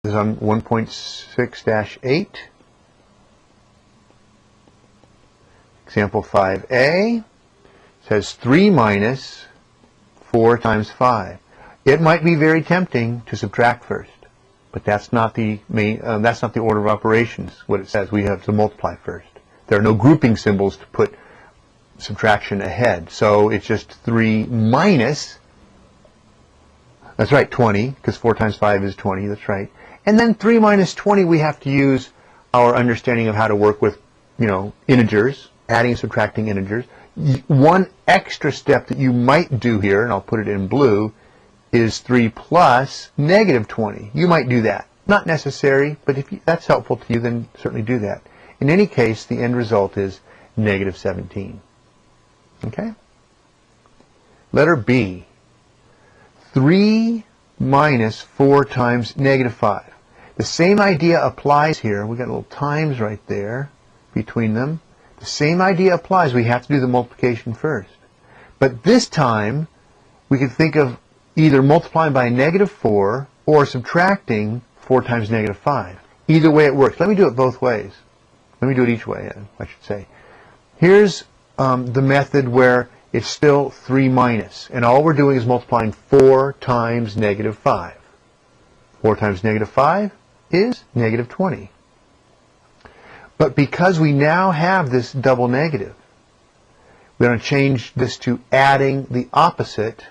This is on 1.6-8. Example 5a says 3 minus 4 times 5. It might be very tempting to subtract first, but that's not the order of operations. What it says, we have to multiply first. There are no grouping symbols to put subtraction ahead, so it's just 3 minus. That's right, 20, because 4 times 5 is 20. That's right. And then 3 minus 20, we have to use our understanding of how to work with, integers, adding and subtracting integers. One extra step that you might do here, and I'll put it in blue, is 3 plus negative 20. You might do that. Not necessary, but if that's helpful to you, then certainly do that. In any case, the end result is negative 17. Okay? Letter B. 3 minus 4 times negative 5. The same idea applies here. We've got little times right there between them. The same idea applies. We have to do the multiplication first. But this time, we could think of either multiplying by a negative 4 or subtracting 4 times negative 5. Either way it works. Let me do it both ways. Let me do it each way, I should say. Here's the method where it's still 3 minus, and all we're doing is multiplying 4 times negative 5. 4 times negative 5 is negative 20. But because we now have this double negative, we're going to change this to adding the opposite.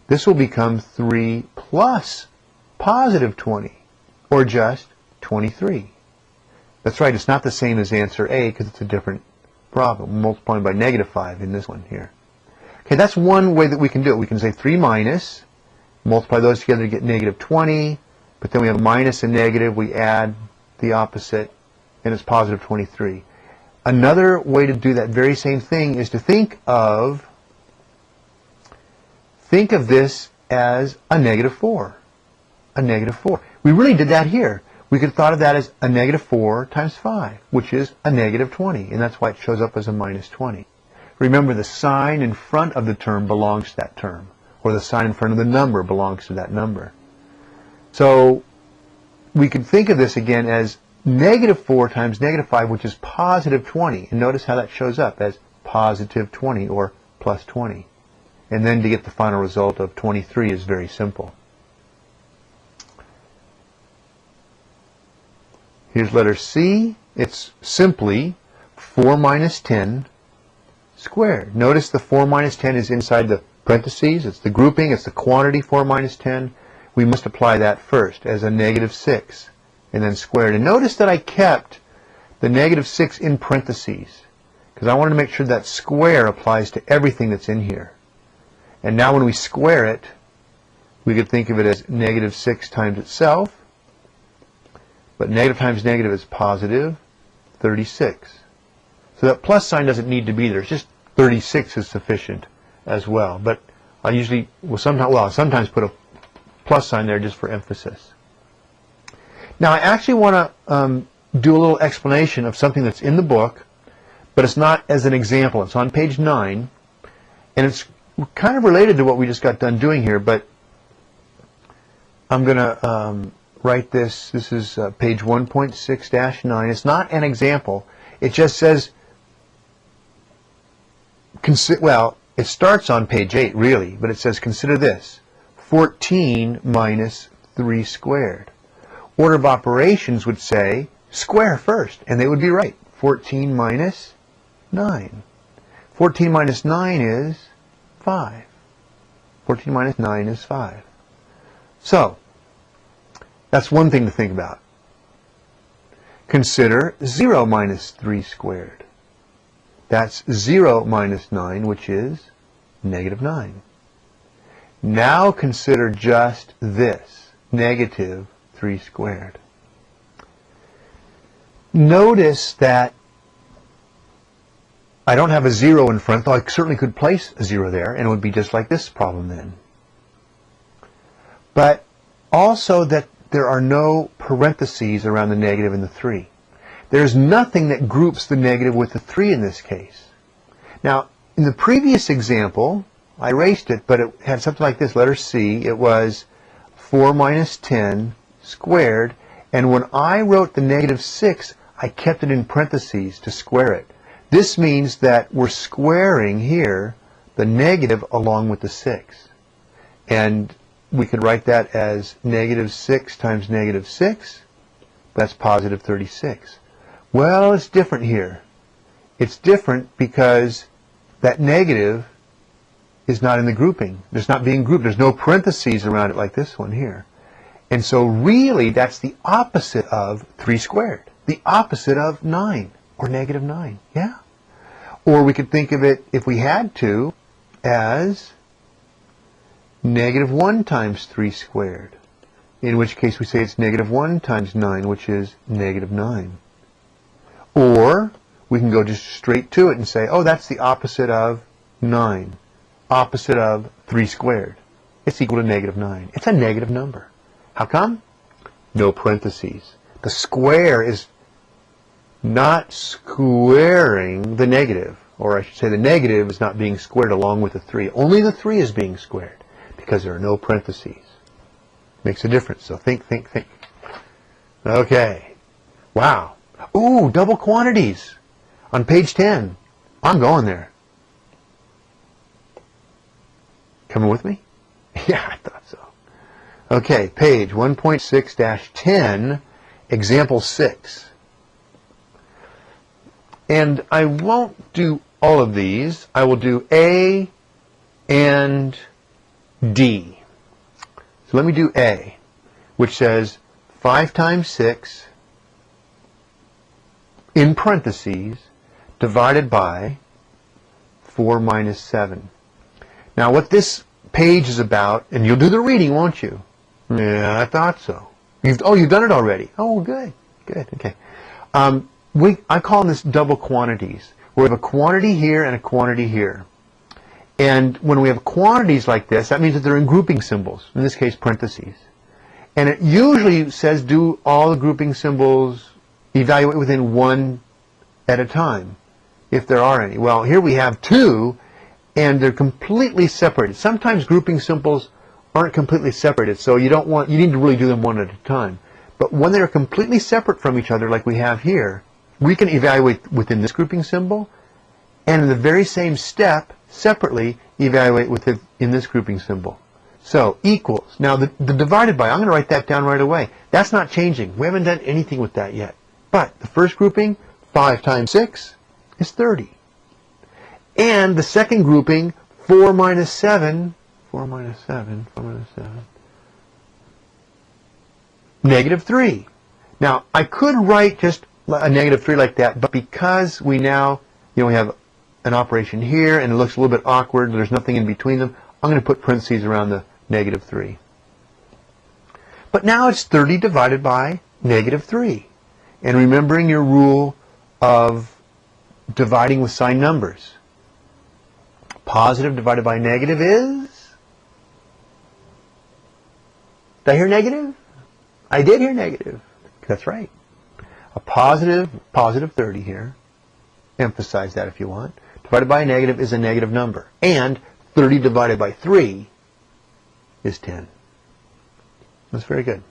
This will become 3 plus positive 20, or just 23. That's right, it's not the same as answer A because it's a different problem. We're multiplying by negative 5 in this one here. Okay, that's one way that we can do it. We can say 3 minus, multiply those together to get negative 20, but then we have a minus and negative, we add the opposite, and it's positive 23. Another way to do that very same thing is to think of this as a negative 4. A negative 4. We really did that here. We could have thought of that as a negative 4 times 5, which is a negative 20, and that's why it shows up as a minus 20. Remember, the sign in front of the term belongs to that term, or the sign in front of the number belongs to that number. So we could think of this again as negative 4 times negative 5, which is positive 20. And notice how that shows up as positive 20 or plus 20. And then to get the final result of 23 is very simple. Here's letter C. It's simply 4 minus 10 squared. Notice the 4 minus 10 is inside the parentheses. It's the grouping. It's the quantity 4 minus 10. We must apply that first as a negative 6 and then squared. And notice that I kept the negative 6 in parentheses because I wanted to make sure that square applies to everything that's in here. And now when we square it, we could think of it as negative 6 times itself. But negative times negative is positive 36. So that plus sign doesn't need to be there. It's just 36 is sufficient as well. But I usually will sometimes put a plus sign there just for emphasis. Now I actually want to do a little explanation of something that's in the book, but it's not as an example. It's on page 9, and it's kind of related to what we just got done doing here, but I'm going to write this. This is page 1.6-9. It's not an example. It just says, it starts on page 8 really, but it says consider this, 14 minus 3 squared. Order of operations would say square first, and they would be right. 14 minus 9. 14 minus 9 is 5. 14 minus 9 is 5. So, that's one thing to think about. Consider 0 minus 3 squared. That's 0 minus 9, which is negative 9. Now consider just this, negative 3 squared. Notice that I don't have a 0 in front, though I certainly could place a 0 there, and it would be just like this problem then. But also that there are no parentheses around the negative and the 3. There's nothing that groups the negative with the 3 in this case. Now, in the previous example, I erased it, but it had something like this, letter C. It was 4 minus 10 squared. And when I wrote the negative 6, I kept it in parentheses to square it. This means that we're squaring here the negative along with the 6. And we could write that as negative 6 times negative 6. That's positive 36. Well, it's different here. It's different because that negative is not in the grouping. It's not being grouped. There's no parentheses around it like this one here. And so really, that's the opposite of 3 squared. The opposite of 9, or negative 9. Yeah. Or we could think of it, if we had to, as negative 1 times 3 squared. In which case we say it's negative 1 times 9, which is negative 9. Or we can go just straight to it and say, oh, that's the opposite of 9. Opposite of 3 squared. It's equal to negative 9. It's a negative number. How come? No parentheses. The square is not squaring the negative. Or I should say the negative is not being squared along with the 3. Only the 3 is being squared because there are no parentheses. Makes a difference. So think, think, think. Okay. Wow. Ooh, double quantities. On page 10. I'm going there. Coming with me? Yeah, I thought so. Okay, page 1.6-10, example 6. And I won't do all of these. I will do A and D. So let me do A, which says 5 times 6 in parentheses divided by 4 minus 7. Now what this page is about, and you'll do the reading, won't you? Yeah, I thought so. You've done it already. Oh, good, good, okay. I call this double quantities. We have a quantity here and a quantity here. And when we have quantities like this, that means that they're in grouping symbols, in this case parentheses. And it usually says do all the grouping symbols, evaluate within one at a time, if there are any. Well, here we have 2, and they're completely separated. Sometimes grouping symbols aren't completely separated, so you need to really do them one at a time. But when they're completely separate from each other, like we have here, we can evaluate within this grouping symbol, and in the very same step, separately, evaluate within this grouping symbol. So, equals. Now, the divided by, I'm going to write that down right away. That's not changing. We haven't done anything with that yet. But the first grouping, 5 times 6, is 30. And the second grouping, 4 minus 7, negative 3. Now, I could write just a negative 3 like that, but because we now, we have an operation here, and it looks a little bit awkward, there's nothing in between them, I'm going to put parentheses around the negative 3. But now it's 30 divided by negative 3. And remembering your rule of dividing with signed numbers. Positive divided by negative is? Did I hear negative? I did hear negative. That's right. A positive 30 here. Emphasize that if you want. Divided by a negative is a negative number. And 30 divided by 3 is 10. That's very good.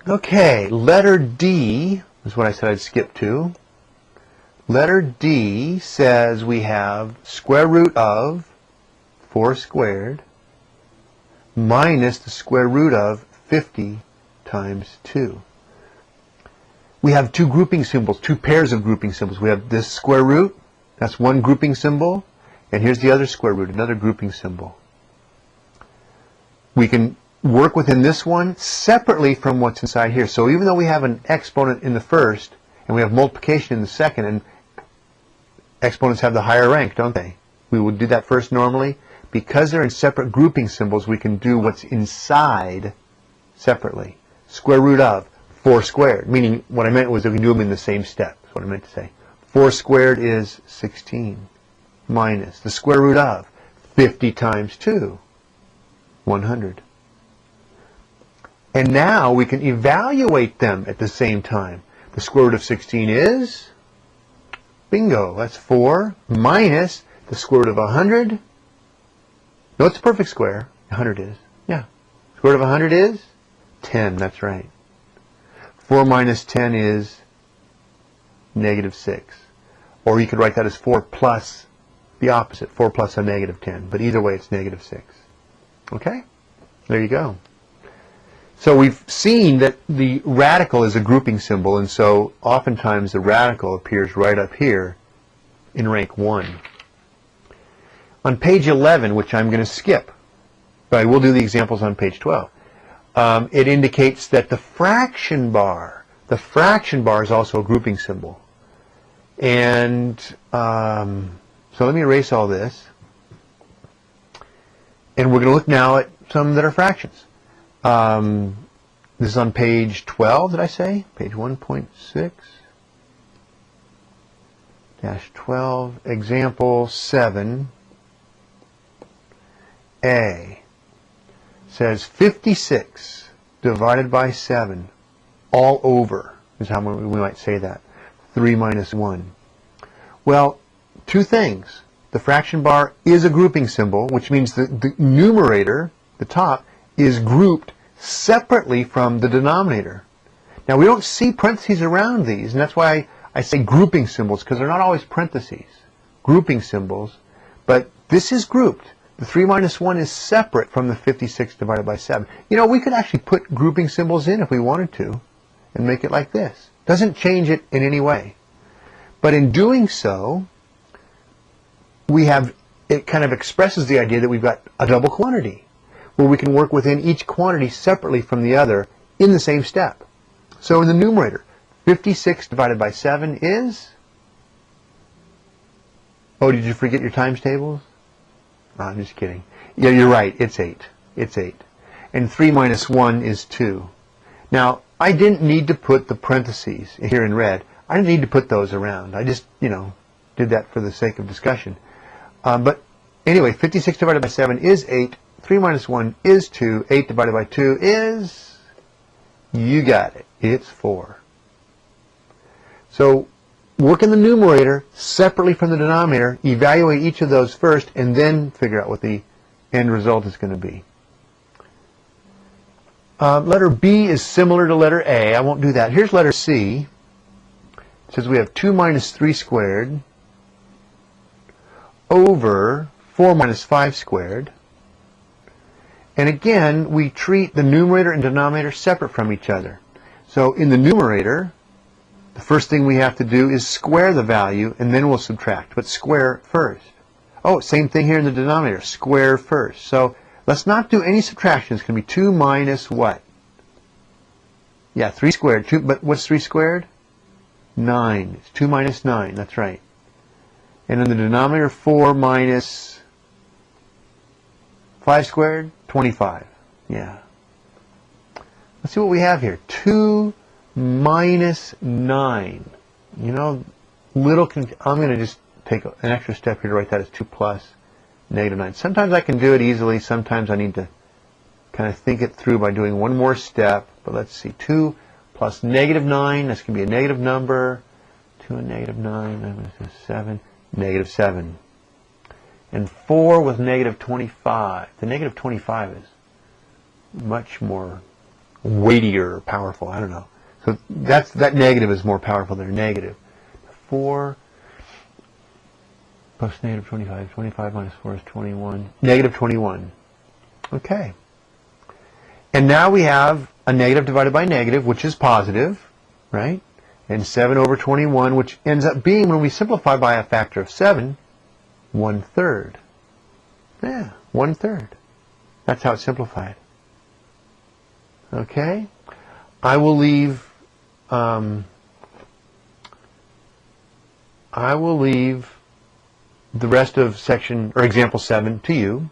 Okay, letter D is what I said I'd skip to. Letter D says we have square root of 4 squared minus the square root of 50 times 2. We have 2 grouping symbols, 2 pairs of grouping symbols. We have this square root, that's one grouping symbol, and here's the other square root, another grouping symbol. We can work within this one separately from what's inside here. So even though we have an exponent in the first, and we have multiplication in the second, and exponents have the higher rank, don't they? We would do that first normally. Because they're in separate grouping symbols, we can do what's inside separately. Square root of 4 squared, meaning what I meant was that we can do them in the same step. That's what I meant to say. 4 squared is 16 minus the square root of 50 times 2, 100. And now we can evaluate them at the same time. The square root of 16 is, bingo, that's 4 minus the square root of 100. No, it's a perfect square. 100 is. Yeah. Square root of 100 is 10, that's right. 4 minus 10 is negative 6. Or you could write that as 4 plus the opposite, 4 plus a negative 10. But either way, it's negative 6. Okay? There you go. So we've seen that the radical is a grouping symbol, and so oftentimes the radical appears right up here in rank 1. On page 11, which I'm going to skip, but I will do the examples on page 12, it indicates that the fraction bar is also a grouping symbol. And so let me erase all this. And we're going to look now at some that are fractions. This is on page 12, did I say? Page 1.6. -12, example 7. A says 56 divided by 7 all over is how we might say that. 3 minus 1. Well, two things. The fraction bar is a grouping symbol, which means the numerator, the top, is grouped separately from the denominator. Now, we don't see parentheses around these, and that's why I say grouping symbols, because they're not always parentheses. Grouping symbols, but this is grouped. The 3 minus 1 is separate from the 56 divided by 7. You know, we could actually put grouping symbols in if we wanted to and make it like this. Doesn't change it in any way. But in doing so, it kind of expresses the idea that we've got a double quantity where we can work within each quantity separately from the other in the same step. So in the numerator, 56 divided by 7 is... Oh, did you forget your times tables? Oh, I'm just kidding. Yeah, you're right. It's 8. It's 8. And 3 minus 1 is 2. Now, I didn't need to put the parentheses here in red. I didn't need to put those around. I just, did that for the sake of discussion. But anyway, 56 divided by 7 is 8. 3 minus 1 is 2. 8 divided by 2 is... You got it. It's 4. So work in the numerator separately from the denominator, evaluate each of those first, and then figure out what the end result is going to be. Letter B is similar to letter A. I won't do that. Here's letter C. It says we have 2 minus 3 squared over 4 minus 5 squared. And again, we treat the numerator and denominator separate from each other. So in the numerator, the first thing we have to do is square the value, and then we'll subtract. But square first. Oh, same thing here in the denominator. Square first. So let's not do any subtraction. It's going to be 2 minus what? Yeah, 3 squared. But what's 3 squared? 9. It's 2 minus 9. That's right. And in the denominator, 4 minus 5 squared? 25. Yeah. Let's see what we have here. 2 minus 9. I'm going to just take an extra step here to write that as 2 plus negative 9. Sometimes I can do it easily. Sometimes I need to kind of think it through by doing one more step. But let's see. 2 plus negative 9. That's going to be a negative number. 2 and negative 9. I'm going to say 7. Negative 7. And 4 with negative 25. The negative 25 is much more weightier or powerful. I don't know. So that negative is more powerful than a negative. 4 plus negative 25. 25 minus 4 is 21. Negative 21. Okay. And now we have a negative divided by negative, which is positive, right? And 7 over 21, which ends up being, when we simplify by a factor of 7, 1/3. Yeah, 1/3. That's how it's simplified. Okay? I will leave the rest of section, or example 7, to you.